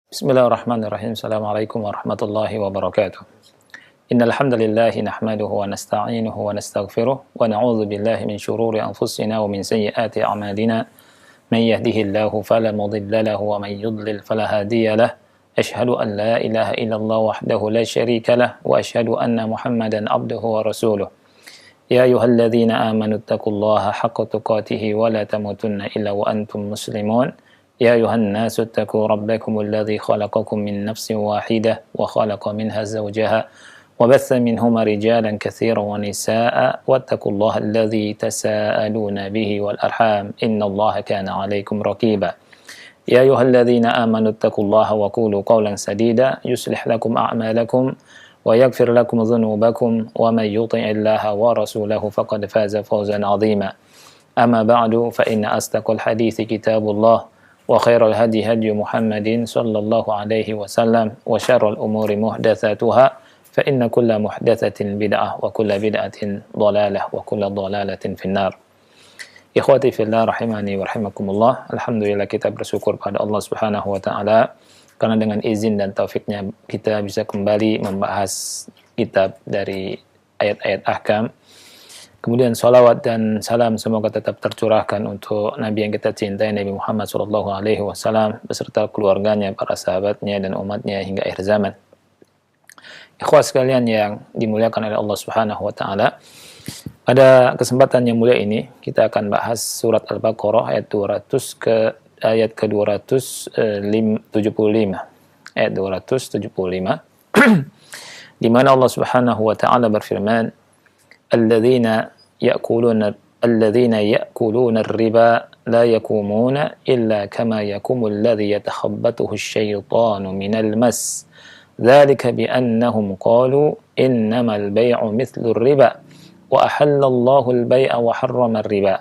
Bismillahirrahmanirrahim. Assalamualaikum warahmatullahi wabarakatuh. Innal hamdalillah nahmaduhu wa nasta'inuhu wa nastaghfiruh wa na'udzu billahi min shururi anfusina wa min sayyiati a'malina. Man yahdihillahu fala mudilla lahu wa man yudlil fala hadiya lahu. Asyhadu an la ilaha illallah wahdahu la syarika lahu wa asyhadu anna Muhammadan abduhu wa rasuluh. Ya ayyuhalladzina amanu taqullaha haqqa tuqatih wa la tamutunna illa wa antum muslimun. يا أيها الناس اتقوا ربكم الذي خلقكم من نفس واحدة وخلق منها زوجها وبث منهما رجالا كثيرا ونساء واتقوا الله الذي تساءلون به والأرحام إن الله كان عليكم رقيبا يا أيها الذين آمنوا اتقوا الله وقولوا قولا سديدا يصلح لكم أعمالكم ويغفر لكم ذنوبكم ومن يطع الله ورسوله فقد فاز فوزا عظيما أما بعد فإن أصدق الحديث كتاب الله وخير الهدي هدي محمد صلى الله عليه وسلم وشر الأمور محدثاتها فإن كل محدثة بدعة وكل بدعة ضلالة وكل ضلالة في النار. Ikhwati fillah rahimani wa rahimakumullah. Alhamdulillah kita bersyukur pada Allah Subhanahu wa taala karena dengan izin dan taufiknya kita bisa kembali membahas kitab dari ayat-ayat ahkam. Kemudian salawat dan salam semoga tetap tercurahkan untuk Nabi yang kita cintai, Nabi Muhammad SAW beserta keluarganya, para sahabatnya dan umatnya hingga akhir zaman. Ikhwah sekalian yang dimuliakan oleh Allah Subhanahu wa taala, pada kesempatan yang mulia ini kita akan bahas surat Al-Baqarah ayat 200 ke ayat ke-275. Ayat 275 di mana Allah Subhanahu wa taala berfirman, الذين يأكلون الربا لا يقومون إلا كما يقوم الذي يتخبطه الشيطان من المس ذلك بأنهم قالوا إنما البيع مثل الربا وأحل الله البيع وحرم الربا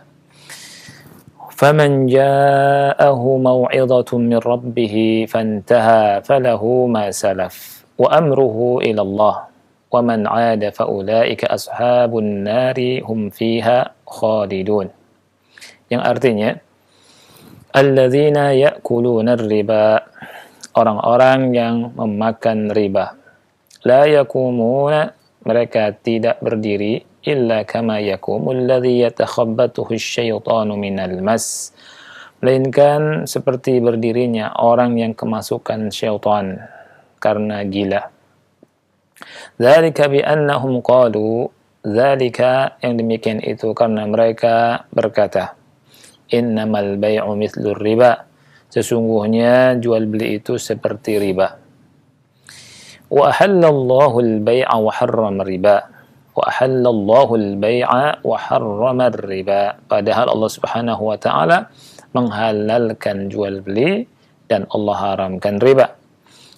فمن جاءه موعظة من ربه فانتهى فله ما سلف وأمره إلى الله وَمَنْ عَادَ فَأُولَٰئِكَ أَصْحَابُ النَّارِ هُمْ فِيهَا خَالِدُونَ. Yang artinya, alladzina ya'kuluna riba, orang-orang yang memakan riba. La yakumuna, mereka tidak berdiri, illa kama yakumul ladzi yatakhabbathu asyaitanu minal mas, melainkan seperti berdirinya orang yang kemasukan syaitan karena gila. Dzalika bi'annahum qalu, dzalika yang demikian itu karena mereka berkata, innamal bai'u mithlur riba, sesungguhnya jual beli itu seperti riba. Wa ahallallahu al-bai'a wa harrama riba. Wa ahallallahu al-bai'a wa harrama riba. Padahal Allah Subhanahu wa taala menghalalkan jual beli dan Allah haramkan riba.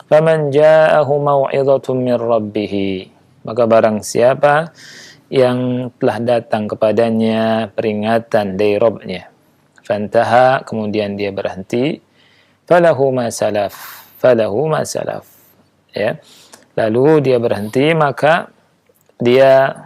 Faman ja'ahu mau'izatun min rabbih, maka barang siapa yang telah datang kepadanya peringatan dari Rabb-nya, fantaha, kemudian dia berhenti, falahu ma salaf, ya, lalu dia berhenti, maka dia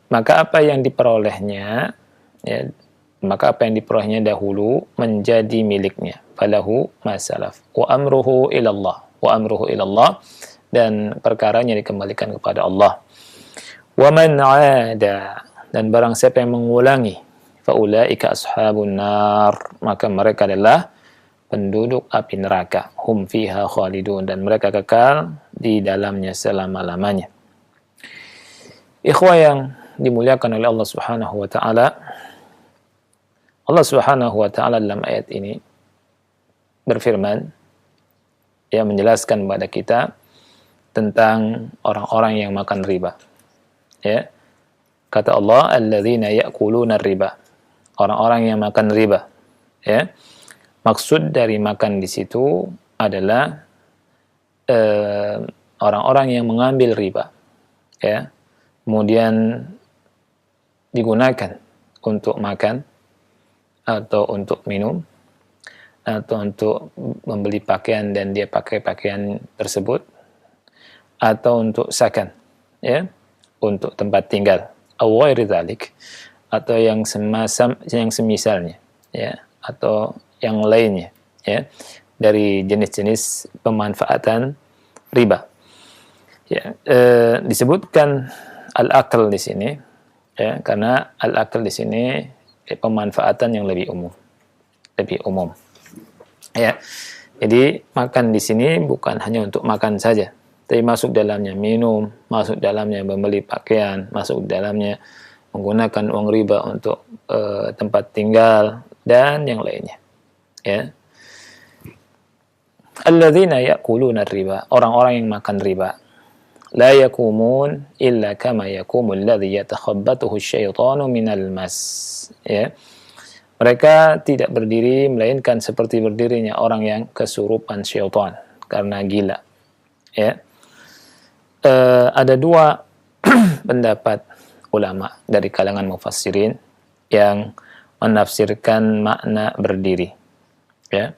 maka apa yang diperolehnya, ya, maka apa yang diperolehnya dahulu menjadi miliknya, falahu masalaf wa amruhu ilallah, dan perkaranya dikembalikan kepada Allah. Wa man 'ada, dan barang siapa yang mengulangi, faulaika ashabun nar, maka mereka adalah penduduk api neraka, hum fiha khalidun, dan mereka kekal di dalamnya selama-lamanya. Ikhwah yang dimuliakan oleh Allah Subhanahu wa taala, Allah Subhanahu wa taala dalam ayat ini berfirman, yang menjelaskan kepada kita tentang orang-orang yang makan riba. Ya. Kata Allah, alladzina ya'kuluna riba, orang-orang yang makan riba. Ya. Maksud dari makan di situ adalah orang-orang yang mengambil riba. Ya. Kemudian digunakan untuk makan atau untuk minum atau untuk membeli pakaian dan dia pakai pakaian tersebut, atau untuk sakan, ya, untuk tempat tinggal, atau yang semisalnya, ya, atau yang lainnya, ya. dari jenis-jenis pemanfaatan riba. Ya, disebutkan al-akl di sini, ya, karena al-akl di sini pemanfaatan yang lebih umum. Ya, jadi makan di sini bukan hanya untuk makan saja, tapi masuk dalamnya minum, masuk dalamnya membeli pakaian, masuk dalamnya menggunakan uang riba untuk tempat tinggal dan yang lainnya. Ya. Alladzina ya'kuluna riba, orang-orang yang makan riba. La yakumun illa kama yakumul ladzi yatakhabbathu asyaitanu minal mas. Ya. Mereka tidak berdiri melainkan seperti berdirinya orang yang kesurupan syaitan karena gila. Ya. Ada dua pendapat ulama dari kalangan mufassirin yang menafsirkan makna berdiri. Ya.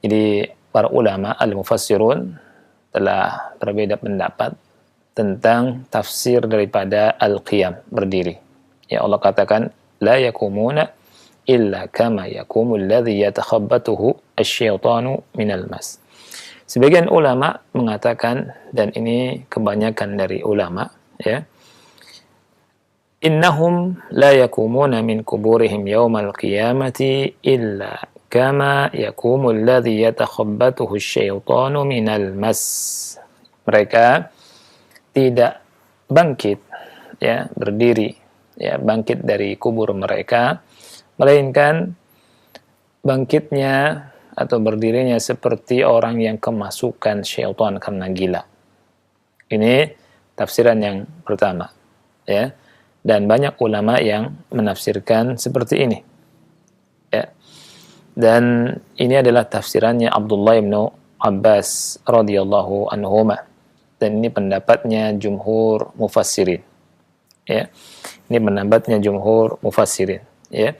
Jadi para ulama al-mufassirun telah berbeda pendapat tentang tafsir daripada al-qiyam, berdiri. Ya, Allah katakan la yakumuna illa kama yakumul ladzi yatakhabbathu asyaitanu minal mas. Sebagian ulama mengatakan, dan ini kebanyakan dari ulama, ya, innahum la yakumuna min kuburihim yaumal qiyamati illa kama yakumul ladzi yatakhabbathu asyaitanu minal mas. Mereka tidak bangkit, ya, berdiri, ya, bangkit dari kubur mereka, melainkan bangkitnya atau berdirinya seperti orang yang kemasukan syaitan karena gila. Ini tafsiran yang pertama, ya. Dan banyak ulama yang menafsirkan seperti ini. Ya. Dan ini adalah tafsirannya Abdullah bin Abbas radhiyallahu anhuma. Dan ini pendapatnya jumhur mufassirin. Ya. Ini pendapatnya jumhur mufassirin, ya.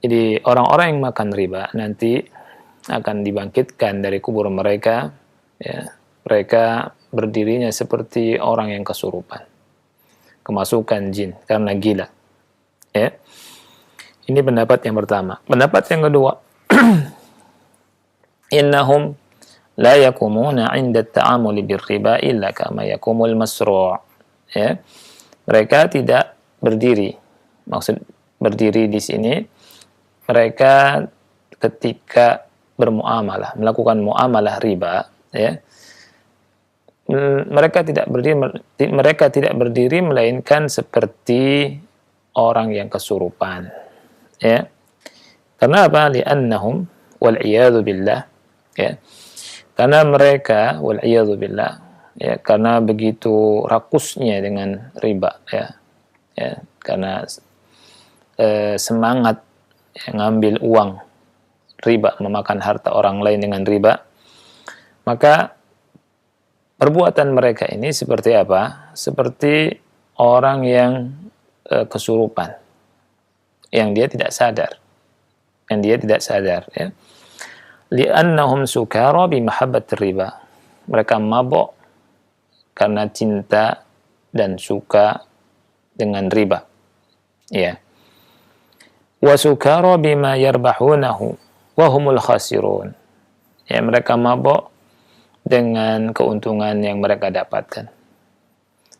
Jadi orang-orang yang makan riba nanti akan dibangkitkan dari kubur mereka, ya. Mereka berdirinya seperti orang yang kesurupan, kemasukan jin karena gila. Ya. Ini pendapat yang pertama. Pendapat yang kedua, innahum la yakumuna 'inda at-ta'amuli bir-riba illa kama yakumul masru'. Ya. Mereka tidak berdiri. Maksud berdiri di sini, mereka ketika bermuamalah, melakukan muamalah riba, ya. Mereka tidak berdiri melainkan seperti orang yang kesurupan, ya. Karena apa? Li'annahum wal iyadzu billah, ya. Karena mereka wal iyadzu billah, ya, karena begitu rakusnya dengan riba, ya. Ya, karena semangat, ya, ngambil uang riba, memakan harta orang lain dengan riba, maka perbuatan mereka ini seperti apa? Seperti orang yang kesurupan, yang dia tidak sadar, ya. Li'annahum sukara bimahabbat riba. Mereka mabuk karena cinta dan suka dengan riba, ya. Wa sukara bima yarbahunahu wa humul khasirun. Ya, mereka mabuk dengan keuntungan yang mereka dapatkan.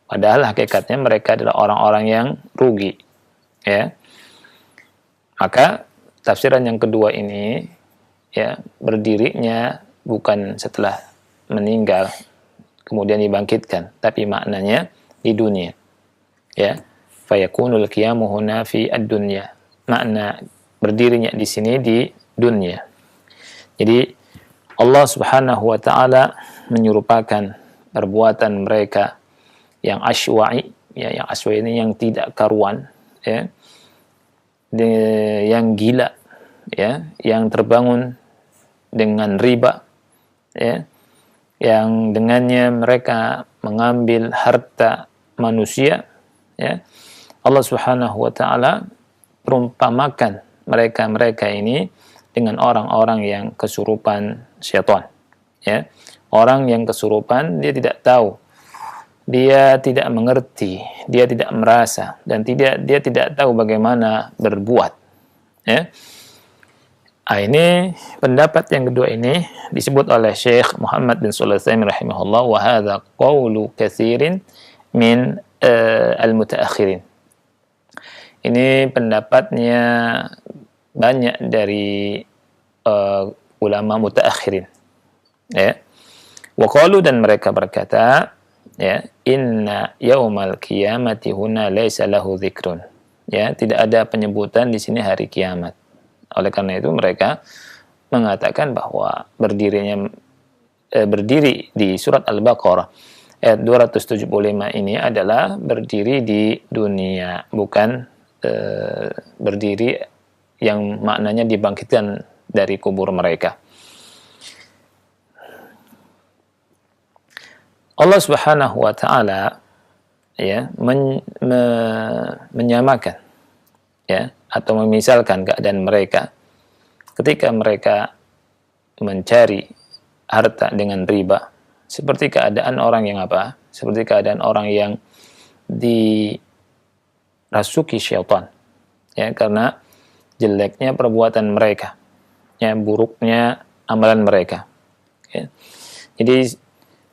Padahal hakikatnya mereka adalah orang-orang yang rugi, ya. Maka tafsiran yang kedua ini, ya, berdirinya bukan setelah meninggal kemudian dibangkitkan, tapi maknanya di dunia, ya. Fayakunul qiyamu huna fi ad-dunya. Makna berdirinya di sini di dunia. Jadi Allah Subhanahu wa taala menyerupakan perbuatan mereka yang asywa'i, ya, yang asywa'i ini yang tidak karuan, ya. Yang gila, ya, yang terbangun dengan riba, ya, yang dengannya mereka mengambil harta manusia, ya. Allah Subhanahu wa taala perumpamakan mereka ini dengan orang-orang yang kesurupan syaitan, ya. Orang yang kesurupan, dia tidak tahu, dia tidak mengerti, dia tidak merasa, dan dia tidak tahu bagaimana berbuat, ya. Ini pendapat yang kedua ini disebut oleh Syekh Muhammad bin Shalih Al-Utsaimin rahimahullah, wa hadza qaulu katsirin min al-mutaakhirin. Ini pendapatnya banyak dari ulama mutaakhirin. Ya. Wa qalu, dan mereka berkata, ya, inna yaumal qiyamati huna laisa lahu dzikrun. Ya, tidak ada penyebutan di sini hari kiamat. Oleh karena itu mereka mengatakan bahwa berdiri di surat Al-Baqarah ayat 275 ini adalah berdiri di dunia, bukan berdiri yang maknanya dibangkitkan dari kubur mereka. Allah Subhanahu wa taala ya menyamakan ya atau memisalkan keadaan mereka ketika mereka mencari harta dengan riba seperti keadaan orang yang apa? Seperti keadaan orang yang dirasuki syaitan. Ya, karena jeleknya perbuatan mereka. Ya, buruknya amalan mereka. Ya. Jadi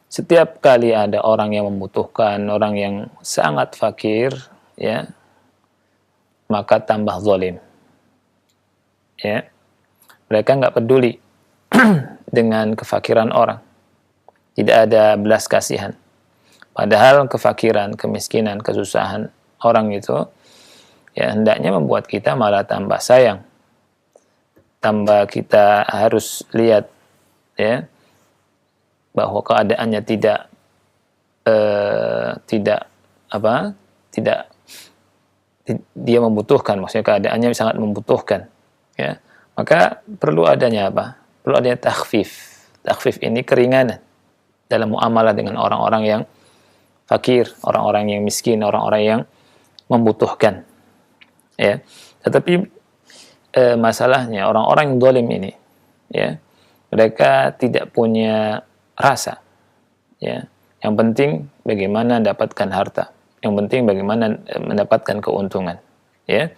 setiap kali ada orang yang membutuhkan, orang yang sangat fakir, ya, maka tambah zalim. Ya. Mereka nggak peduli dengan kefakiran orang. Tidak ada belas kasihan. Padahal kefakiran, kemiskinan, kesusahan orang itu ya hendaknya membuat kita malah tambah sayang. Tambah kita harus lihat ya bahwa keadaannya tidak dia membutuhkan, maksudnya keadaannya sangat membutuhkan, ya. Maka perlu adanya apa? Perlu adanya takhfif. Takhfif ini keringanan dalam muamalah dengan orang-orang yang fakir, orang-orang yang miskin, orang-orang yang membutuhkan. Ya. Tetapi masalahnya orang-orang yang zalim ini, ya, mereka tidak punya rasa. Ya. Yang penting bagaimana mendapatkan harta. Yang penting bagaimana mendapatkan keuntungan. Ya.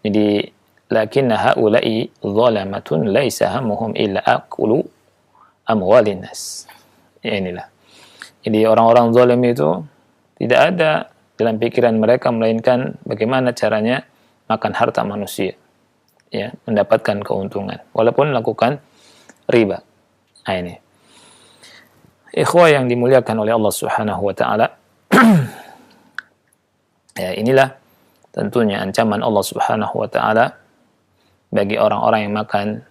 Jadi lakinna haula'i zalamatun laisa hammuhum illa akulu amwalin nas. Ya, inilah. Jadi orang-orang zalim itu tidak ada dalam pikiran mereka melainkan bagaimana caranya makan harta manusia. Ya, mendapatkan keuntungan walaupun melakukan riba. Nah, ini. Ikhwah yang dimuliakan oleh Allah Subhanahu wa taala. Ya, inilah tentunya ancaman Allah Subhanahu wa taala bagi orang-orang yang makan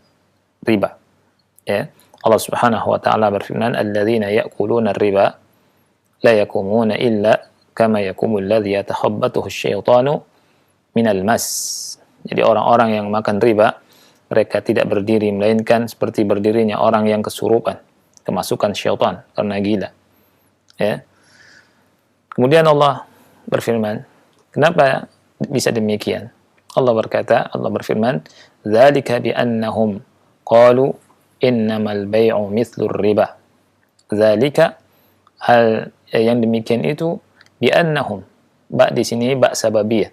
riba. Ya. Allah Subhanahu wa taala berfirman, "Alladzina ya'kuluna ar-riba la yakumuna illa kama yakumul ladzi yatakhabbathu asy-syaitanu minal mas." Jadi orang-orang yang makan riba, mereka tidak berdiri melainkan seperti berdirinya orang yang kesurupan, kemasukan syaitan karena gila. Ya. Kemudian Allah berfirman, kenapa bisa demikian? Allah berfirman, "Dzalika bi annahum qalu innamal bai'u mithlur riba." Dzalika, hal yang demikian itu, bi annahum, ba di sini ba sababiyah.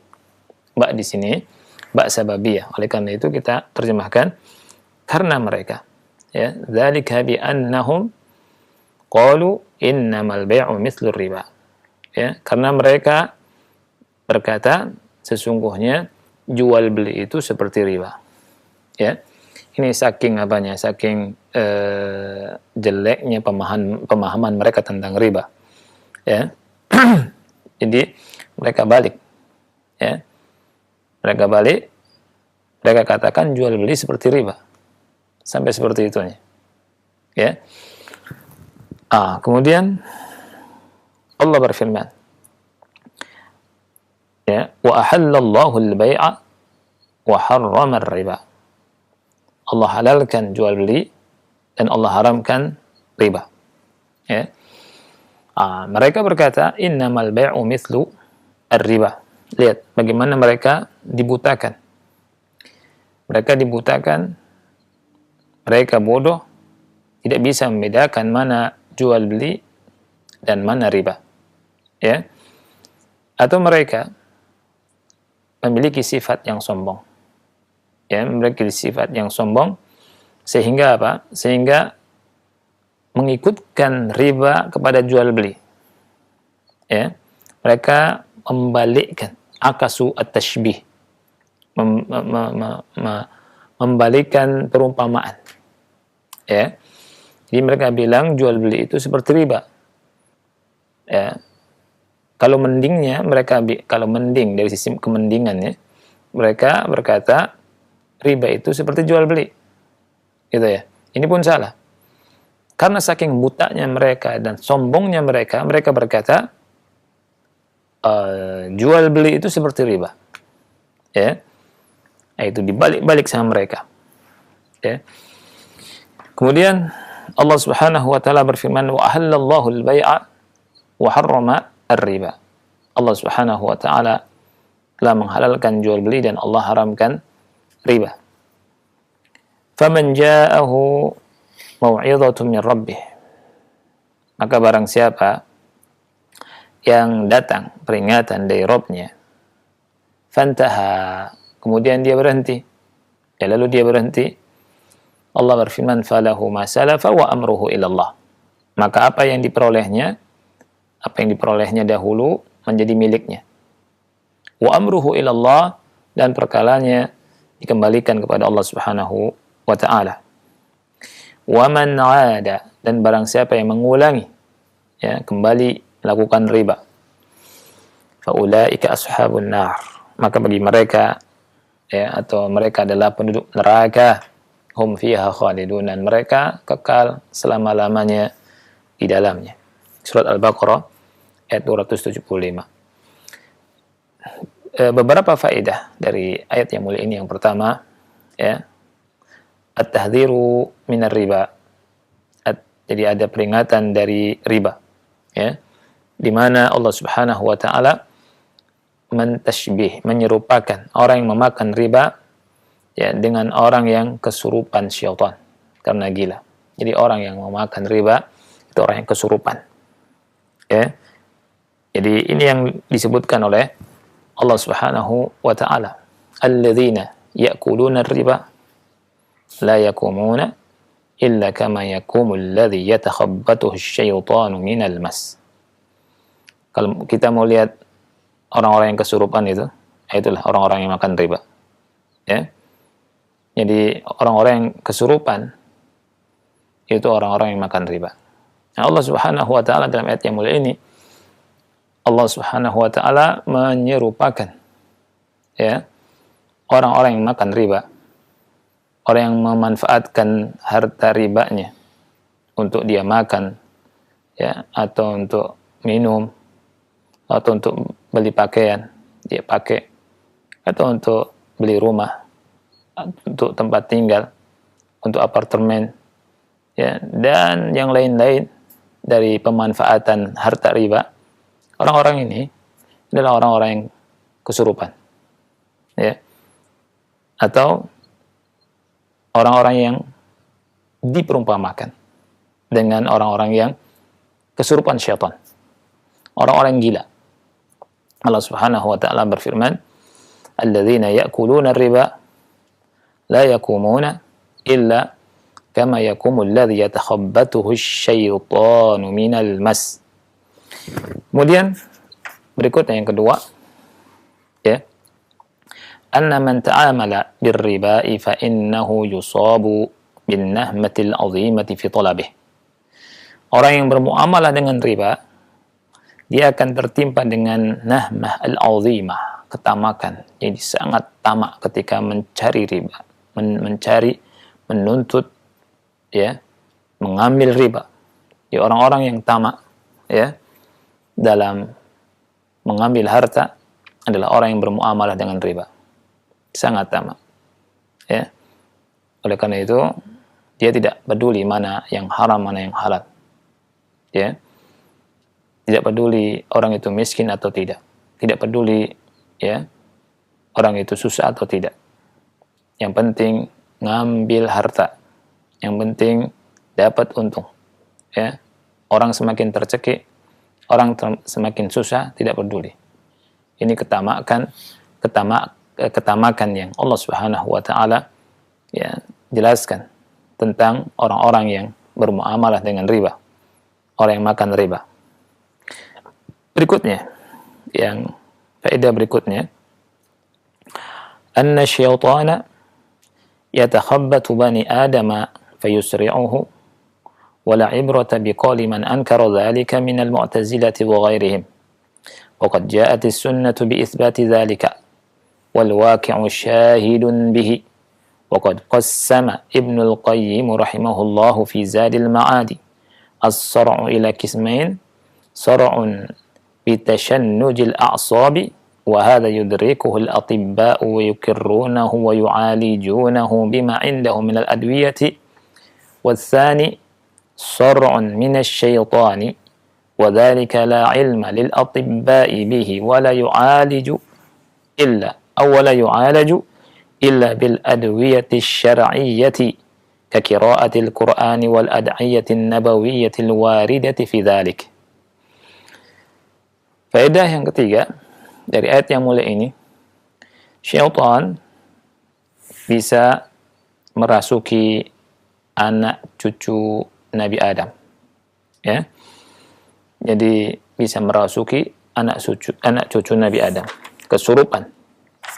Ba di sini ba sababiyah. Oleh karena itu kita terjemahkan karena mereka. Ya, dzalika bi annahum qalu innamal bai'u mithlur riba. Ya, karena mereka berkata sesungguhnya jual beli itu seperti riba. Ya. Ini saking apanya? Saking jeleknya pemahaman mereka tentang riba. Ya. Jadi mereka balik. Ya. Mereka balik, mereka katakan jual beli seperti riba. Sampai seperti itunya. Ya. Kemudian Allah berfirman, ya, wa ahallallahu al-bai'a wa harrama ar-riba. Allah halalkan jual beli dan Allah haramkan riba. Ya. Mereka berkata innamal bai'u mithlu ar-riba. Lihat bagaimana mereka dibutakan. Mereka dibutakan, mereka bodoh, tidak bisa membedakan mana jual beli dan mana riba. Ya. Atau mereka memiliki sifat yang sombong. Ya, memiliki sifat yang sombong Sehingga apa? Sehingga mengikutkan riba kepada jual beli. Ya. Mereka membalikkan akasu at-tashbih. Membalikkan perumpamaan. Ya. Jadi mereka bilang jual beli itu seperti riba. Ya. Kalau mending dari sisi kemendingannya, mereka berkata riba itu seperti jual beli. Gitu ya. Ini pun salah. Karena saking butanya mereka dan sombongnya mereka berkata jual beli itu seperti riba. Ya. Nah, itu dibalik-balik sama mereka. Ya. Kemudian Allah Subhanahu wa taala berfirman, wa ahallallahu al-bai'a wa harrama ar-riba. Allah Subhanahu wa taala telah menghalalkan jual beli dan Allah haramkan riba. Faman ja'ahu mau'izatun min rabbih. Maka barang siapa yang datang peringatan dari Rabb-nya, fantaha, kemudian dia berhenti. Ya, lalu dia berhenti. Allah berfirman, falahu ma salafa wa amruhu ilallah. Maka apa yang diperolehnya dahulu menjadi miliknya. Wa amruhu ilallah, dan perkalanya dikembalikan kepada Allah Subhanahu wa ta'ala. Wa man 'ada, dan barang siapa yang mengulangi, ya, kembali melakukan riba, fa ulaika ashabun nar, maka bagi mereka, ya, atau mereka adalah penduduk neraka, hum fiha khalidun, dan mereka kekal selama-lamanya di dalamnya. Surat Al-Baqarah ayat 275. Beberapa faedah dari ayat yang mulia ini. Yang pertama, ya, at-tahdhiru minar riba. Jadi ada peringatan dari riba, ya, di mana Allah Subhanahu wa taala mentashbih, menyerupakan orang yang memakan riba, ya, dengan orang yang kesurupan syaitan karena gila. Jadi orang yang memakan riba itu orang yang kesurupan. Ya. Jadi ini yang disebutkan oleh Allah Subhanahu wa taala. Alladzina ya'kuluna ar-riba la yakumuna illa kama yakumul ladzi yatakhabbathu asy-syaitanu minal mas. Kalau kita mau lihat orang-orang yang kesurupan itu, itulah orang-orang yang makan riba. Ya. Jadi orang-orang yang kesurupan itu orang-orang yang makan riba. Nah, Allah Subhanahu wa taala dalam ayat yang mulia ini, Allah Subhanahu wa taala menyerupakan, ya, orang-orang yang makan riba, orang yang memanfaatkan harta ribanya untuk dia makan, ya, atau untuk minum, atau untuk beli pakaian dia pakai, atau untuk beli rumah, untuk tempat tinggal, untuk apartemen, ya, dan yang lain-lain dari pemanfaatan harta riba. Orang-orang ini adalah orang-orang yang kesurupan, ya, atau orang-orang yang diperumpamakan dengan orang-orang yang kesurupan syaitan, orang-orang gila. Allah Subhanahu wa taala berfirman, alladzina ya'kuluna ar-riba la yakumuna illa kama yakumul ladzi yatakhabbathu asy-syaitanu minal mas. Kemudian berikutnya yang kedua, ya, anna man ta'amala birriba'i fa innahu yusabu bin nahmatil 'azimati fi talabih. Orang yang bermuamalah dengan riba, dia akan tertimpa dengan nahmah al-'azimah, ketamakan. Jadi sangat tamak ketika mencari riba, menuntut, ya, mengambil riba. Ya, orang-orang yang tamak, ya, dalam mengambil harta adalah orang yang bermuamalah dengan riba. Sangat tamak. Ya. Oleh karena itu, dia tidak peduli mana yang haram, mana yang halal. Ya. Tidak peduli orang itu miskin atau tidak. Tidak peduli, ya, orang itu susah atau tidak. Yang penting ngambil harta. Yang penting dapat untung. Ya. Orang semakin tercekik, orang semakin susah, tidak peduli. Ini ketamakan yang Allah Subhanahu wa taala, ya, jelaskan tentang orang-orang yang bermuamalah dengan riba, orang yang makan riba. Berikutnya, yang faedah berikutnya, anna syaitana yatakhabbatu bani adama fayusri'uhu wa la ibrata biqali man ankara dhalika min al-mu'tazilati wa ghairihim wa qad ja'at as-sunnatu bi itsbati dhalika wal waqi'u shahidun bihi wa qad qassama Ibnu al-Qayyim rahimahullahu fi Zadil Ma'adi as-sar'u ila qismain sar'un bi tashannujil a'sabi wa hadha yudrikuhu al-atibba'u wa yukirrunahu wa yu'alijunahu bima 'indahum min al-adwiyati والثاني صرع من الشيطان وذلك لا علم للأطباء به ولا يعالج إلا بالأدوية الشرعية كقراءة القرآن والأدعية النبوية الواردة في ذلك. Faedah yang ketiga dari ayat yang mulia ini, syaitan bisa merasuki anak cucu Nabi Adam, ya. Jadi bisa merasuki anak cucu Nabi Adam, kesurupan,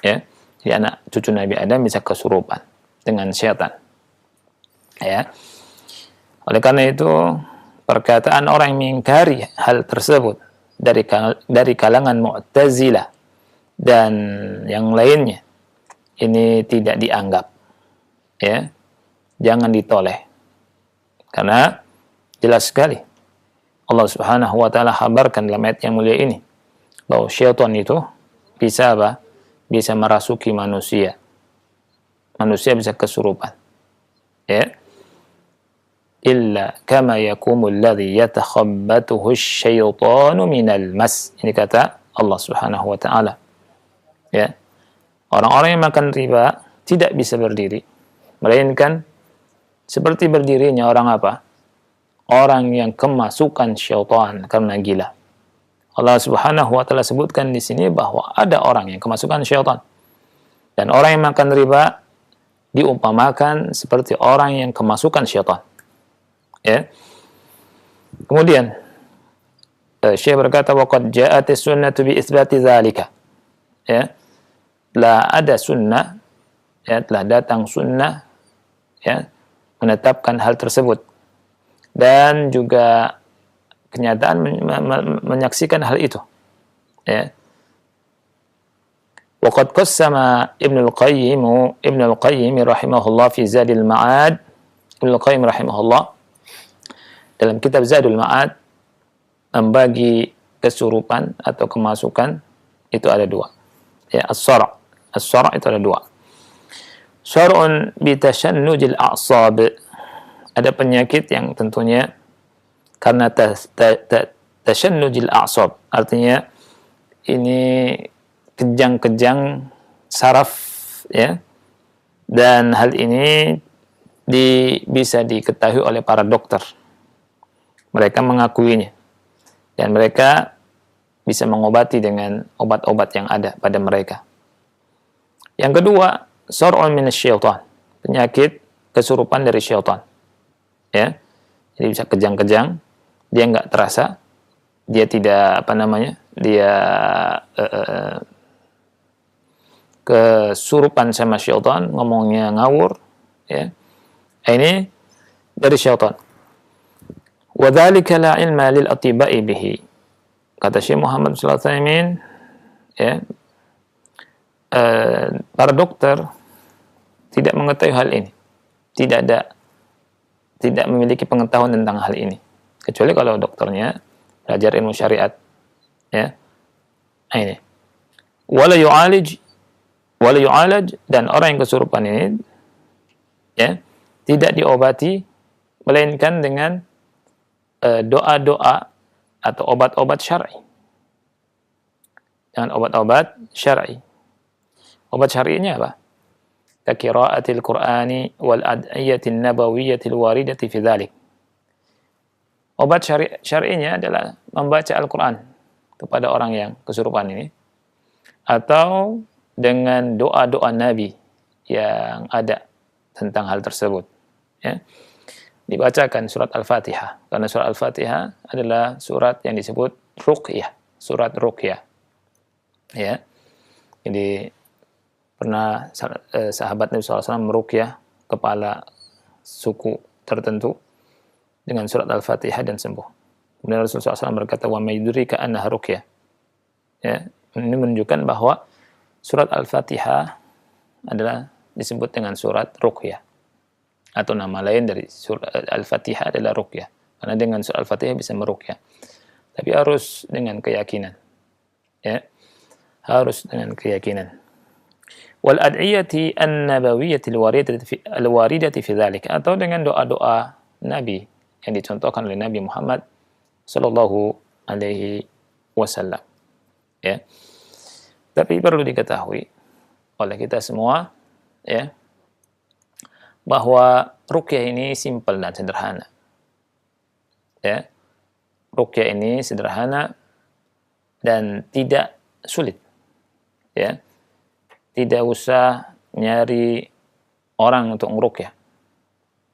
ya. Jadi anak cucu Nabi Adam bisa kesurupan dengan syaitan, ya. Oleh karena itu, perkataan orang yang mengingkari hal tersebut dari kalangan Mu'tazilah dan yang lainnya ini tidak dianggap, ya. Jangan ditoleh, karena jelas sekali Allah Subhanahu wa taala kabarkan dalam ayat yang mulia ini bahwa syaitan itu bisa apa? Bisa merasuki manusia. Manusia bisa kesurupan. Ya. Illa kama yakumul ladzi yatakhabbatuhu asyaitanu minal mas. Ini kata Allah Subhanahu wa taala. Ya. Orang-orang yang makan riba tidak bisa berdiri, melainkan seperti berdirinya orang apa? Orang yang kemasukan syaitan karena gila. Allah Subhanahu wa taala sebutkan di sini bahwa ada orang yang kemasukan syaitan. Dan orang yang makan riba diumpamakan seperti orang yang kemasukan syaitan. Ya. Kemudian Syekh berkata waqad ja'at as-sunnatu bi itsbati dzalika. Ya. Telah ada sunnah, ya, telah datang sunnah, ya, menetapkan hal tersebut, dan juga kenyataan menyaksikan hal itu, ya. Waqad qassama Ibnu al-Qayyim rahimahullah fi Zadil Ma'ad. Ibnu al-Qayyim rahimahullah dalam kitab Zadul Ma'ad membagi kesurupan atau kemasukan itu ada dua, ya. As-sara' itu ada dua. Syar'un bitashannujil a'sab. Ada penyakit yang tentunya karena tashannujil a'sab. Artinya ini kejang-kejang saraf, ya. Dan hal ini bisa diketahui oleh para dokter. Mereka mengakuinya. Dan mereka bisa mengobati dengan obat-obat yang ada pada mereka. Yang kedua, Sar'un minasyaitan, penyakit kesurupan dari syaitan, ya. Jadi bisa kejang-kejang, dia nggak terasa, dia tidak dia kesurupan sama syaitan, ngomongnya ngawur, ya. Ini dari syaitan. Wa dzalika la ilma lil atiba'i bihi. Kata Syekh Muhammad sallallahu alaihi wasallam, ya. Para dokter tidak mengetahui hal ini, tidak memiliki pengetahuan tentang hal ini, kecuali kalau dokternya belajar ilmu syariat, ya. Ini wala yu'alaj, dan orang yang kesurupan ini, ya, tidak diobati melainkan dengan doa-doa atau obat-obat syar'i, dengan obat-obat syar'i. Obat syar'inya apa? Qiraatil Qur'ani wal ad'iyatin nabawiyatil waridati fi dzalik. Obat syar'inya adalah membaca Al-Qur'an kepada orang yang kesurupan ini, atau dengan doa-doa Nabi yang ada tentang hal tersebut, Ya. Dibacakan surat Al-Fatihah, karena surat Al-Fatihah adalah surat yang disebut ruqyah, surat ruqyah. Ya. Jadi pernah sahabat Nabi SAW meruqyah kepala suku tertentu dengan surat Al-Fatihah dan sembuh. Kemudian Rasulullah SAW berkata, wa maydurika annaha ruqyah. Ya, ini menunjukkan bahwa surat Al-Fatihah adalah disebut dengan surat ruqyah. Atau nama lain dari surat Al-Fatihah adalah ruqyah. Karena dengan surat Al-Fatihah bisa meruqyah. Tapi harus dengan keyakinan. Ya. Harus dengan keyakinan. Wal ad'iyati an-nabawiyyati al-waridati fi dzalik, atau dengan doa-doa Nabi yang dicontohkan oleh Nabi Muhammad sallallahu alaihi wasallam. Ya. Tapi perlu diketahui oleh kita semua, ya, bahwa ruqyah ini simpel dan sederhana. Ya. Ruqyah ini sederhana dan tidak sulit. Ya. Tidak usah nyari orang untuk ngeruqyah.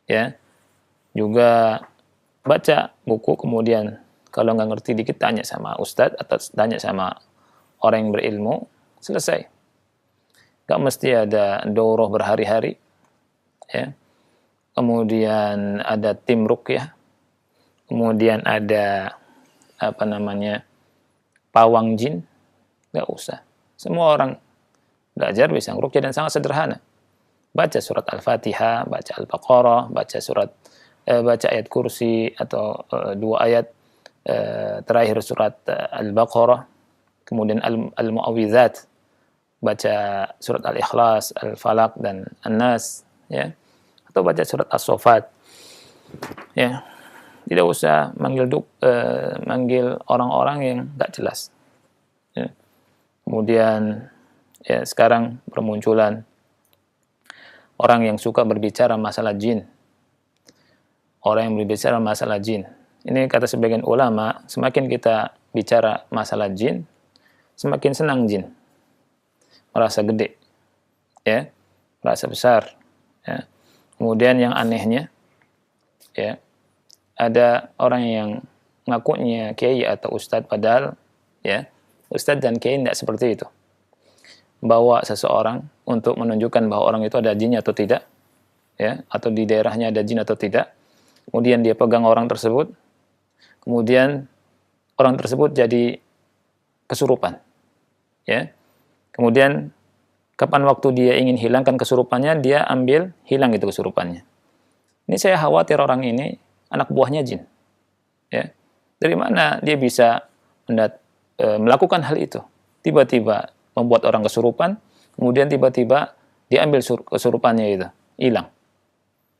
Ya. Juga baca buku, kemudian kalau nggak ngerti dikit tanya sama ustadz atau tanya sama orang yang berilmu, selesai. Nggak mesti ada daurah berhari-hari. Ya. Kemudian ada tim ruqyah, kemudian ada pawang jin, nggak usah. Semua orang belajar bisa ruqyah dan sangat sederhana. Baca surat Al-Fatihah, baca Al-Baqarah, baca ayat kursi atau 2 ayat terakhir surat Al-Baqarah, kemudian Al-Mu'awwidzat, baca surat Al-Ikhlas, Al-Falaq dan An-Nas, ya. Atau baca surat As-Saffat. Ya. Tidak usah manggil orang-orang yang enggak jelas. Ya. Kemudian ya sekarang bermunculan orang yang suka berbicara masalah jin. Orang yang berbicara masalah jin. Ini kata sebagian ulama, semakin kita bicara masalah jin, semakin senang jin. Merasa gede. Ya. Merasa besar. Ya. Kemudian yang anehnya, ya, ada orang yang ngakunya kiai atau ustadz, padahal ya ustadz dan kiai tidak seperti itu. Bawa seseorang untuk menunjukkan bahwa orang itu ada jinnya atau tidak, ya, atau di daerahnya ada jin atau tidak. Kemudian dia pegang orang tersebut, kemudian orang tersebut jadi kesurupan, ya. Kemudian kapan waktu dia ingin hilangkan kesurupannya, dia hilang itu kesurupannya. Ini saya khawatir orang ini anak buahnya jin. Ya. Dari mana dia bisa melakukan hal itu? Tiba-tiba membuat orang kesurupan, kemudian tiba-tiba diambil kesurupannya itu, hilang.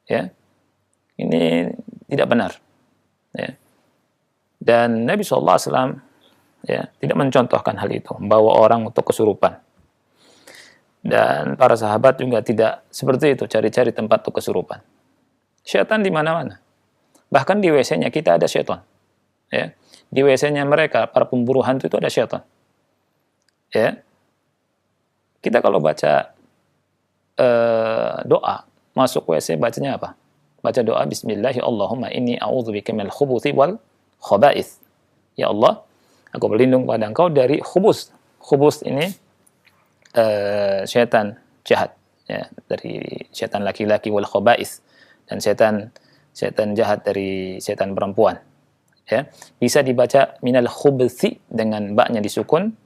Ya. Ini tidak benar. Ya. Dan Nabi SAW ya, tidak mencontohkan hal itu, membawa orang untuk kesurupan. Dan para sahabat juga tidak seperti itu, cari-cari tempat untuk kesurupan. Syaitan di mana-mana. Bahkan di WC-nya kita ada syaitan. Ya. Di WC-nya mereka, para pemburu hantu itu ada syaitan. Ya. Kita kalau baca doa, masuk WC bacanya apa? Baca doa bismillahi Allahumma inni a'udzubika minal khubuthi wal khaba'ith. Ya Allah, aku berlindung pada Engkau dari khubus. Khubus ini syaitan jahat, ya, dari syaitan laki-laki, wal khaba'ith, dan syaitan jahat dari syaitan perempuan. Ya, bisa dibaca minal khubuthi dengan ba-nya disukun,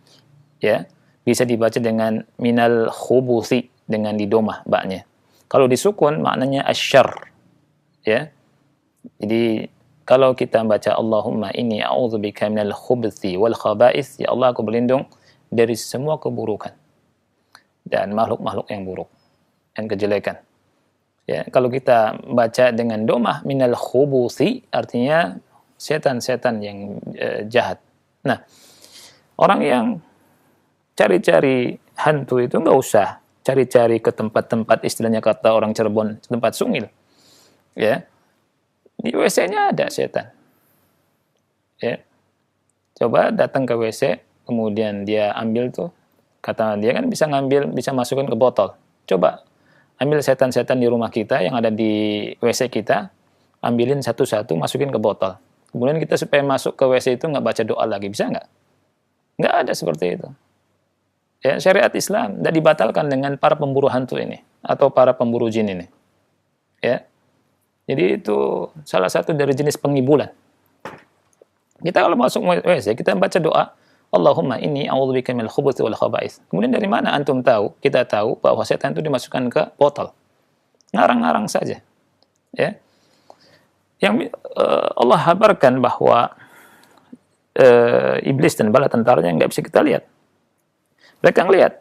ya. Bisa dibaca dengan minal khubuthi dengan didomah ba-nya. Kalau disukun maknanya asyarr, ya. Jadi kalau kita baca Allahumma inni a'udzubika minal khubuthi wal khaba'ith, ya Allah, aku berlindung dari semua keburukan dan makhluk-makhluk yang buruk, yang kejelekan. Ya, kalau kita baca dengan domah minal khubuthi, artinya setan-setan yang jahat. Nah, orang yang cari-cari hantu itu nggak usah cari-cari ke tempat-tempat, istilahnya kata orang Cirebon, tempat sungil. Ya, di WC-nya ada setan. Ya, coba datang ke WC, kemudian dia ambil tuh. Kata dia kan bisa ngambil, bisa masukin ke botol. Coba ambil setan-setan di rumah kita yang ada di WC kita, ambilin satu-satu, masukin ke botol. Kemudian kita supaya masuk ke WC itu nggak baca doa lagi, bisa nggak? Nggak ada seperti itu. Ya, syariat Islam tidak dibatalkan dengan para pemburu hantu ini atau para pemburu jin ini. Ya, jadi itu salah satu dari jenis pengibulan. Kita kalau masuk WC, kita baca doa, Allahumma inni a'udzubika minal khubuthi wal khaba'ith. Kemudian dari mana antum tahu? Kita tahu bahwa setan itu dimasukkan ke botol. Ngarang-ngarang saja. Ya. Yang Allah habarkan bahwa iblis dan bala tentaranya nggak bisa kita lihat. Mereka ngelihat,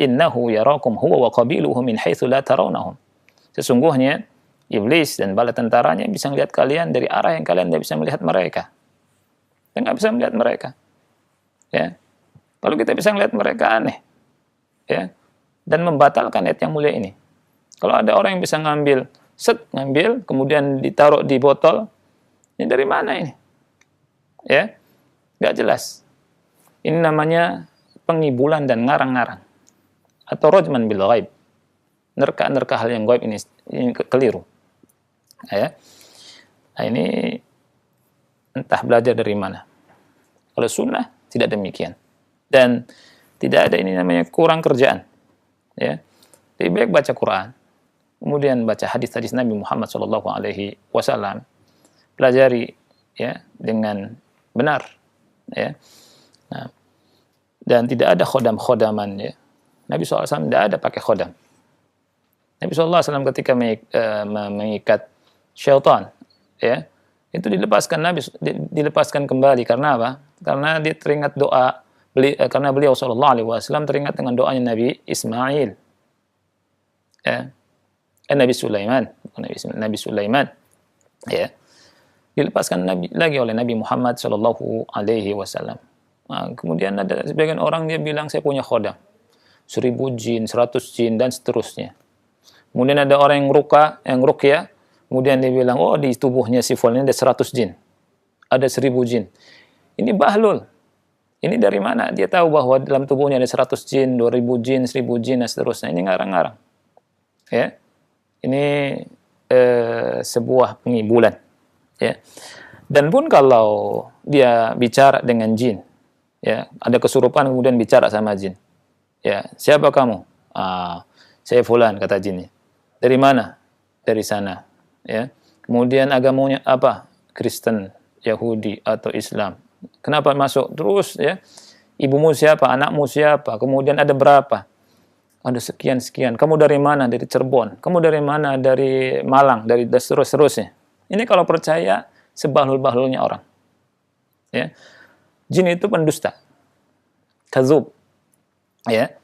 innahu yarakum huwa wa qabiluhu min haitsu la tarawnahum. Sesungguhnya iblis dan bala tentaranya bisa melihat kalian dari arah yang kalian tidak bisa melihat mereka. Dan nggak bisa melihat mereka. Ya. Kalau kita bisa melihat mereka aneh. Ya. Dan membatalkan ayat yang mulia ini. Kalau ada orang yang bisa ngambil, kemudian ditaruh di botol, ini dari mana ini? Ya. Nggak jelas. Ini namanya pengibulan dan ngarang-ngarang. Atau rajman bil ghaib. Nerka-nerka hal yang gaib ini keliru. Ya. Nah, ini entah belajar dari mana. Kalau sunnah tidak demikian. Dan tidak ada ini namanya kurang kerjaan. Ya. Lebih baik baca Quran, kemudian baca hadis-hadis Nabi Muhammad SAW, pelajari ya dengan benar. Ya. Nah, dan tidak ada khodam-khodaman. Ya. Nabi SAW tidak ada pakai khodam. Nabi SAW ketika mengikat syaitan, ya, itu dilepaskan kembali. Karena apa? Karena dia teringat doa, karena beliau SAW teringat dengan doanya Nabi Ismail, ya, Nabi Sulaiman, Nabi Sulaiman, ya, dilepaskan lagi oleh Nabi Muhammad SAW. Nah, kemudian ada sebagian orang dia bilang saya punya khodam, 1000 jin, 100 jin dan seterusnya. Kemudian ada orang yang ruqyah, kemudian dia bilang, oh di tubuhnya si fulan ini ada 100 jin, ada 1000 jin. Ini bahlul. Ini dari mana? Dia tahu bahwa dalam tubuhnya ada 100 jin, 2000 jin, 1000 jin, dan seterusnya. Ini ngarang-ngarang. Ya. Ini sebuah pengibulan. Ya. Dan pun kalau dia bicara dengan jin, ya, ada kesurupan kemudian bicara sama jin. Ya, siapa kamu? Saya fulan, kata jinnya. Dari mana? Dari sana. Ya. Kemudian agamanya apa? Kristen, Yahudi atau Islam. Kenapa masuk terus, ya? Ibumu siapa? Anakmu siapa? Kemudian ada berapa? Ada sekian. Kamu dari mana? Dari Cirebon. Kamu dari mana? Dari Malang, dari seterusnya. Ini kalau percaya sebahlul-bahlulnya orang. Ya. Jin itu pendusta. Kadzub. Ya.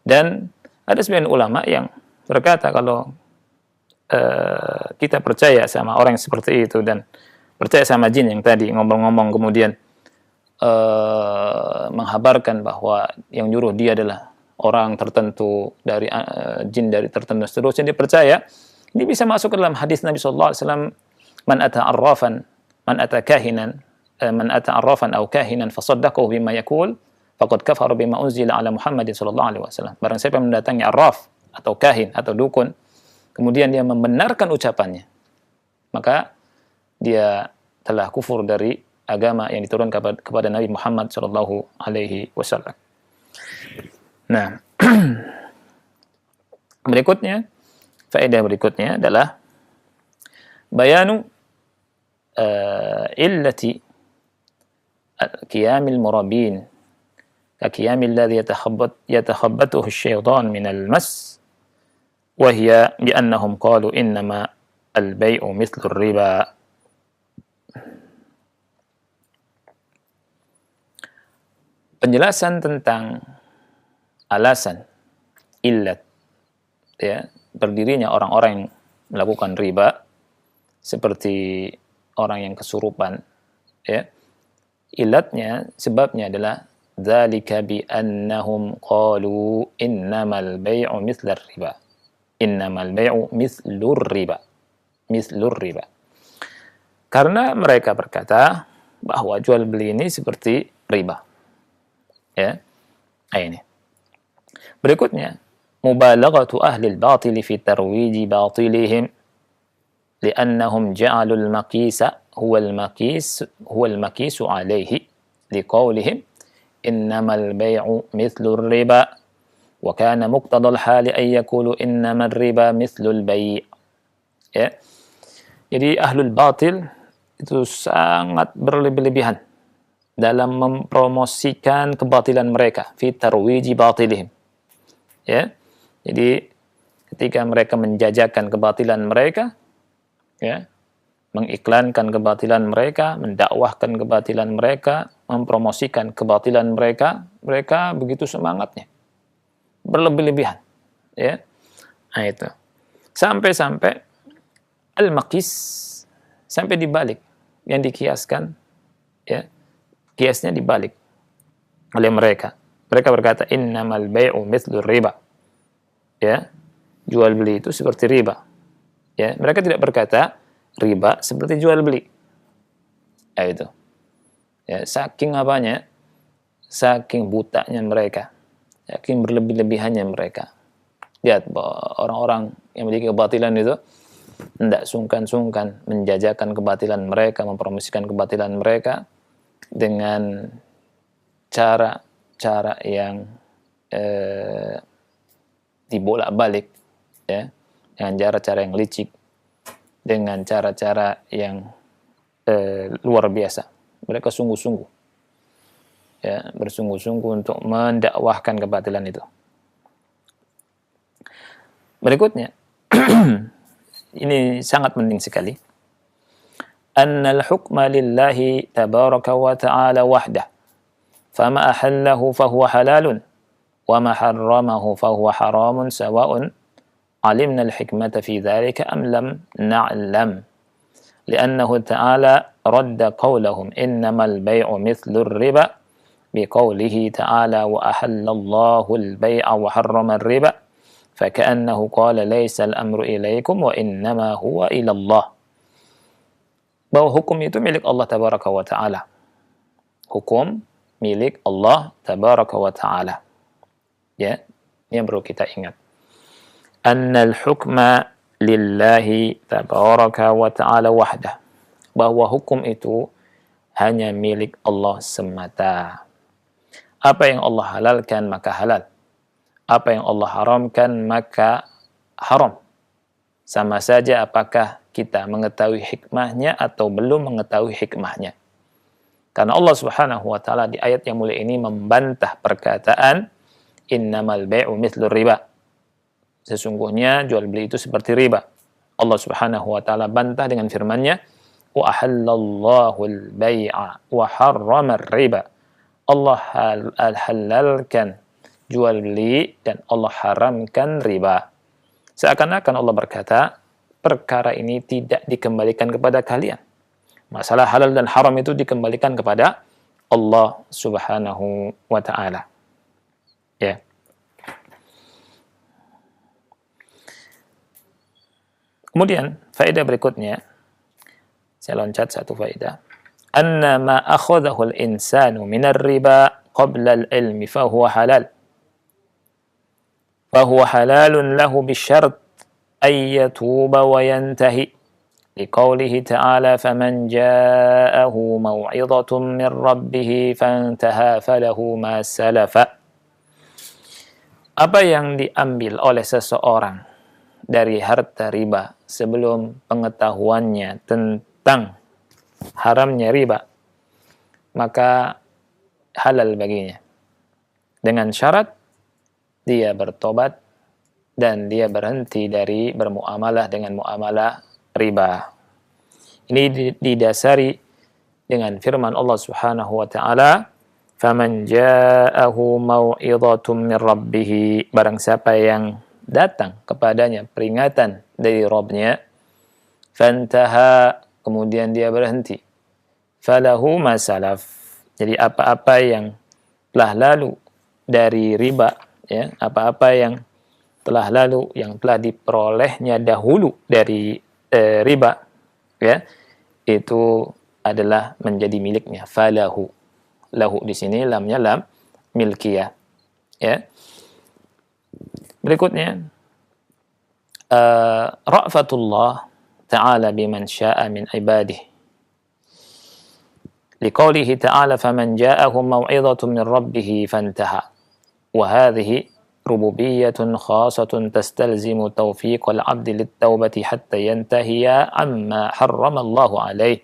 Dan ada sebagian ulama yang berkata kalau kita percaya sama orang yang seperti itu dan percaya sama jin yang tadi ngomong-ngomong kemudian menghabarkan bahwa yang nyuruh dia adalah orang tertentu dari jin dari tertentu seterusnya, dia percaya, ini bisa masuk ke dalam hadis Nabi SAW, man ata arrafan aw kahinan fasaddaqahu bima yaqul faqad kafara bima unzila ala Muhammadin sallallahu alaihi wasallam. Barang siapa yang mendatangi arraf atau kahin atau dukun, kemudian dia membenarkan ucapannya, maka dia telah kufur dari agama yang diturunkan kepada Nabi Muhammad sallallahu alaihi wasallam. Nah, faedah berikutnya adalah bayanu illati qiyamil murabin ka qiyamil ladzi yatakhabbatuhu asy-syaitan minal mas wa hiya bi annahum qalu innama al-bai'u mithlu ar-riba. Penjelasan tentang alasan illat, ya, berdirinya orang-orang yang melakukan riba seperti orang yang kesurupan, ya. Illatnya, sebabnya adalah dzalika bi annahum qalu innamal bai'u mithlar riba. Innamal bai'u mithlur riba. Mithlur riba. Karena mereka berkata bahwa jual beli ini seperti riba. Ya. Nah, ini. Berikutnya, mubalaghatu ahli al-batil fi tarwiji batilihim li'annahum ja'alul maqisa huwa al-maqisu alaihi liqaulihim innamal bay'u mithlu riba wa kana muqtadal hali ay yaqulu innamal riba mithlul bai'. Ya. Jadi ahlul batil itu sangat berlebihan dalam mempromosikan kebatilan mereka fi tarwiji batilihim. Ya. Jadi ketika mereka menjajakan kebatilan mereka, ya, mengiklankan kebatilan mereka, mendakwahkan kebatilan mereka, mempromosikan kebatilan mereka, mereka begitu semangatnya, berlebih-lebihan, ya. Nah itu. Sampai-sampai al-maqis, sampai dibalik, yang dikiaskan, ya, kiasnya dibalik oleh mereka. Mereka berkata innamal bai'u mithlur riba. Ya, jual beli itu seperti riba. Ya, mereka tidak berkata riba seperti jual beli. Ya itu. Ya, saking apanya? Saking butanya mereka. Saking berlebih-lebihannya mereka. Lihat bahwa orang-orang yang memiliki kebatilan itu tidak sungkan-sungkan menjajakan kebatilan mereka, mempromosikan kebatilan mereka dengan cara-cara yang dibolak-balik, ya, dengan cara-cara yang licik, dengan cara-cara yang luar biasa. Mereka sungguh-sungguh, ya, bersungguh-sungguh untuk mendakwahkan kebatilan itu. Berikutnya, ini sangat penting sekali. Annal hukma lillahi tabaraka wa ta'ala wahdah. Fama ahallahu fahuwa halalun. Wa ma harramahu fahuwa haramun sawa'un alimna al-hikmata fi dhalika am lam na'lam. Liannahu ta'ala radda qawlahum innamal bay'u mithlur riba biqawlihi ta'ala wa ahallallahu al-bay'a wa harrama ar-riba. فكأنه قال ليس الأمر إليكم وإنما هو إلى الله. Bahwa hukum itu milik Allah tabaraka wa ta'ala. Hukum milik Allah tabaraka wa ta'ala. Ya, ini yang perlu kita ingat. Annal hukma lillahi tabaraka wa ta'ala wahdah. Bahwa hukum itu hanya milik Allah semata. Apa yang Allah halalkan maka halal. Apa yang Allah haramkan maka haram. Sama saja apakah kita mengetahui hikmahnya atau belum mengetahui hikmahnya. Karena Allah Subhanahu wa taala di ayat yang mulia ini membantah perkataan innamal bai'u mithlur riba. Sesungguhnya jual beli itu seperti riba. Allah Subhanahu wa taala bantah dengan firman-Nya wa ahallallahu al-bai'a wa harrama ar-riba. Allah halalkan jual beli dan Allah haramkan riba. Seakan-akan Allah berkata, perkara ini tidak dikembalikan kepada kalian. Masalah halal dan haram itu dikembalikan kepada Allah Subhanahu wa ta'ala. Ya. Kemudian, faedah berikutnya, saya loncat satu faedah. Anna ma akhadahu al-insanu minar riba qabla al-ilmi fahuwa halal. فهو حلال له بالشرط أن يتوب وينتهي لقوله تعالى فمن جاءه موعظة من ربه فانتهى فله ما سلف. Apa yang diambil oleh seseorang dari harta riba sebelum pengetahuannya tentang haramnya riba, maka halal baginya. Dengan syarat dia bertobat dan dia berhenti dari bermuamalah dengan muamalah riba. Ini didasari dengan firman Allah Subhanahu wa taala, "Faman ja'ahu mau'izatun min rabbih", barang siapa yang datang kepadanya peringatan dari Rabb-nya, fantaha, kemudian dia berhenti, falahu ma salaf, jadi apa-apa yang telah lalu dari riba, ya, apa-apa yang telah lalu, yang telah diperolehnya dahulu dari riba, ya, itu adalah menjadi miliknya. Falahu, lahu di sini lamnya lam milkiyah, ya. Berikutnya, ra'fatullah ta'ala biman sya'a min ibadihi. Liqaulihi ta'ala faman ja'ahu maw'izatun min rabbih fantaha. Wa hadhihi rububiyyatun khasatun tastalzimu tawfiqal 'abdi lit-taubati hatta yantahiya amma harrama Allah alaih.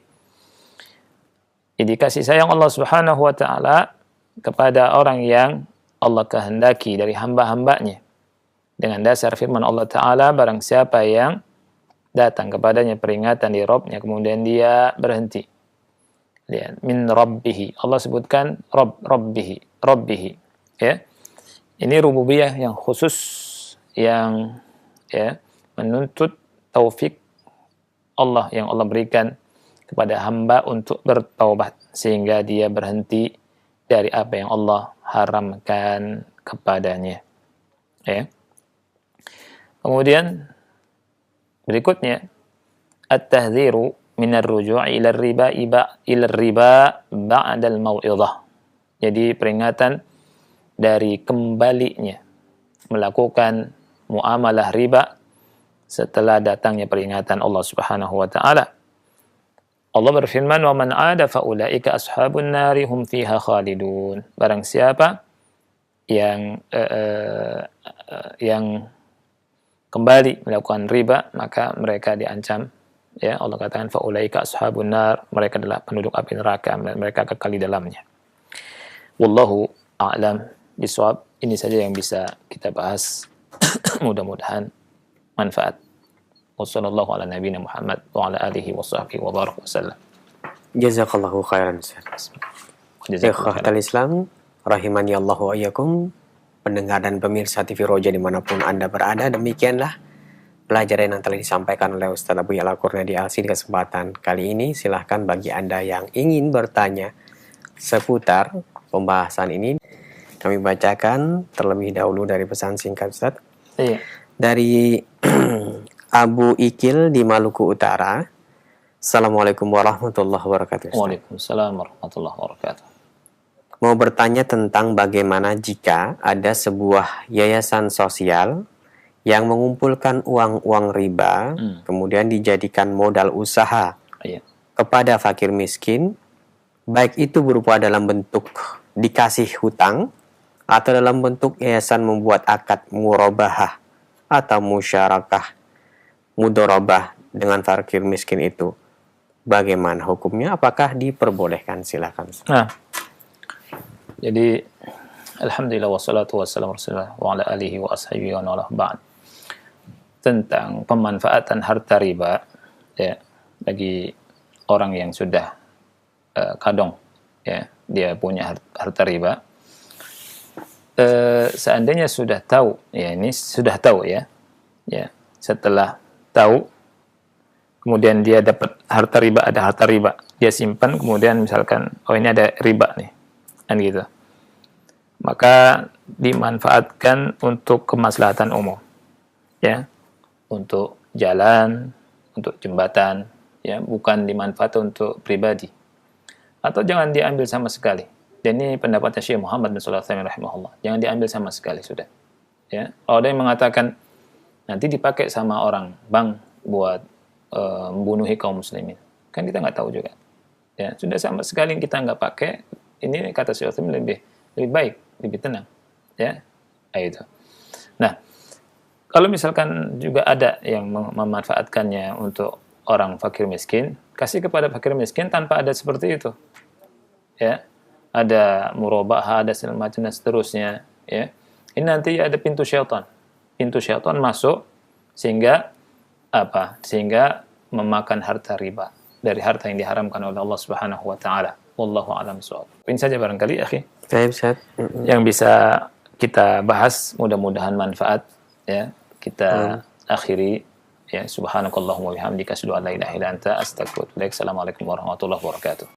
Jadi kasih sayang Allah Subhanahu wa taala kepada orang yang Allah kehendaki dari hamba-hambanya. Dengan dasar firman Allah Ta'ala, barang siapa yang datang kepadanya peringatan di Rabb-nya, kemudian dia berhenti. Lihat, min rabbihi. Allah sebutkan rabbihi. Ya. Ini rububiyah yang khusus, yang ya, menuntut taufik Allah yang Allah berikan kepada hamba untuk bertaubat, sehingga dia berhenti dari apa yang Allah haramkan kepadanya. Ya. Kemudian berikutnya at-tahdhiru minar ruju'i ila riba ba'da al-mau'izah. Jadi peringatan dari kembalinya melakukan muamalah riba setelah datangnya peringatan Allah Subhanahu wa taala. Allah berfirman, "Wa man 'ada fa ulaika ashabun nari hum fiha khalidun." Barang siapa yang kembali melakukan riba, maka mereka diancam, ya, Allah katakan faulaika ashabun nar, mereka adalah penduduk api neraka, mereka kekal di dalamnya. Wallahu a'lam bishawab. Ini saja yang bisa kita bahas. Mudah-mudahan manfaat. Wassallallahu ala nabiyina Muhammad wa ala alihi wa sahbihi wa baraka wasallam. Jazakallahu khairan Ustaz. Ikhwatal Islam rahimani Allah wa iyyakum. Pendengar dan pemirsa TV Roja dimanapun Anda berada, demikianlah pelajaran yang telah disampaikan oleh Ustaz Abu Ya'la Qurnaidi Al-Si di kesempatan kali ini. Silahkan bagi Anda yang ingin bertanya seputar pembahasan ini, kami bacakan terlebih dahulu dari pesan singkat Ustaz. Iya. Dari Abu Ikil di Maluku Utara. Assalamualaikum warahmatullahi wabarakatuh. Waalaikumsalam warahmatullahi wabarakatuh. Mau bertanya tentang bagaimana jika ada sebuah yayasan sosial yang mengumpulkan uang-uang riba, kemudian dijadikan modal usaha kepada fakir miskin, baik itu berupa dalam bentuk dikasih hutang, atau dalam bentuk yayasan membuat akad murabahah atau musyarakah mudorobah dengan fakir miskin itu. Bagaimana hukumnya? Apakah diperbolehkan? Silakan. Nah, jadi alhamdulillah wassalatu wassalamu wa ala alihi wa ashabihi wa ala ba'd. Tentang pemanfaatan harta riba, ya, bagi orang yang sudah kadong, ya, dia punya harta riba. Seandainya sudah tahu, ya, ini sudah tahu, ya, setelah tahu, kemudian dia dapat harta riba, ada harta riba, dia simpan, kemudian misalkan, oh ini ada riba nih, kan gitu, maka dimanfaatkan untuk kemaslahatan umum, ya, untuk jalan, untuk jembatan, ya, bukan dimanfaatkan untuk pribadi, atau jangan diambil sama sekali. Dan ini pendapatnya Syekh Muhammad bin Shalih Al-Utsaimin rahimahullah, jangan diambil sama sekali sudah, ya. Kalau ada yang mengatakan nanti dipakai sama orang bank buat membunuhi kaum muslimin, kan kita nggak tahu juga, ya, sudah sama sekali kita nggak pakai. Ini kata Syekh Utsaimin lebih baik, lebih tenang, ya, itu. Nah, kalau misalkan juga ada yang memanfaatkannya untuk orang fakir miskin, kasih kepada fakir miskin tanpa ada seperti itu, ya, ada murabahah, ada segala macam dan seterusnya, ya. Ini nanti ada pintu syaitan masuk, sehingga apa? Sehingga memakan harta riba dari harta yang diharamkan oleh Allah Subhanahu wa taala. Wallahu a'lam bishawab. Ini saja barangkali, akhi, yang bisa kita bahas, mudah-mudahan manfaat, ya. Kita akhiri, ya. Subhanakallahumma wa bihamdika asyhadu an la ilaha illa anta astaghfiruka wa atubu ilaik. Assalamualaikum warahmatullahi wabarakatuh.